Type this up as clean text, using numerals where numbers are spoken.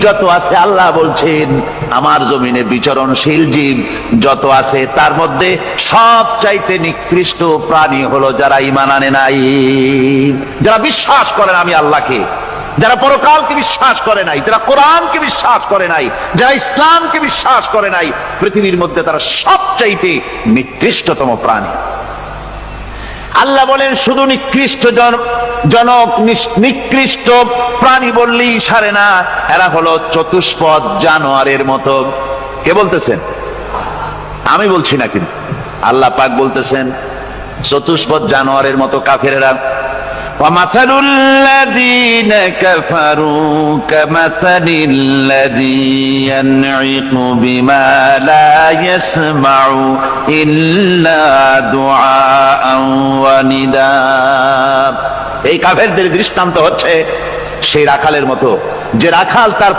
যত আছে আল্লাহ বলছেন আমার জমিনে বিচরণশীল জীব যত আছে তার মধ্যে সবচাইতে নিকৃষ্ট প্রাণী হলো যারা ঈমান আনে নাই, যারা বিশ্বাস করে না আমি আল্লাহকে, যারা পরকালকে বিশ্বাস করে নাই, যারা কোরআনকে বিশ্বাস করে নাই, যারা ইসলামকে বিশ্বাস করে নাই, পৃথিবীর মধ্যে তারা সবচাইতে নিকৃষ্টতম প্রাণী। আল্লাহ বলেন শুধু নিকৃষ্ট জনক নিকৃষ্ট প্রাণী বললেই সারে না, এরা হলো চতুষ্পদ জানোয়ারের মতো। কে বলতেছেন? আমি বলছি না, কিন্তু আল্লাহ পাক বলতেছেন চতুষ্পদ জানোয়ারের মতো কাফেরেরা। وَمَثَلُ الَّذِينَ كَفَرُوا كَمَثَلِ الَّذِي يَنْعِقُ بِمَا لَا يَسْمَعُ إِلَّا دُعَاءً وَنِدَاءً। এই কাফেরদের দৃষ্টান্ত হচ্ছে সেই রাখালের মতো, যে রাখাল তার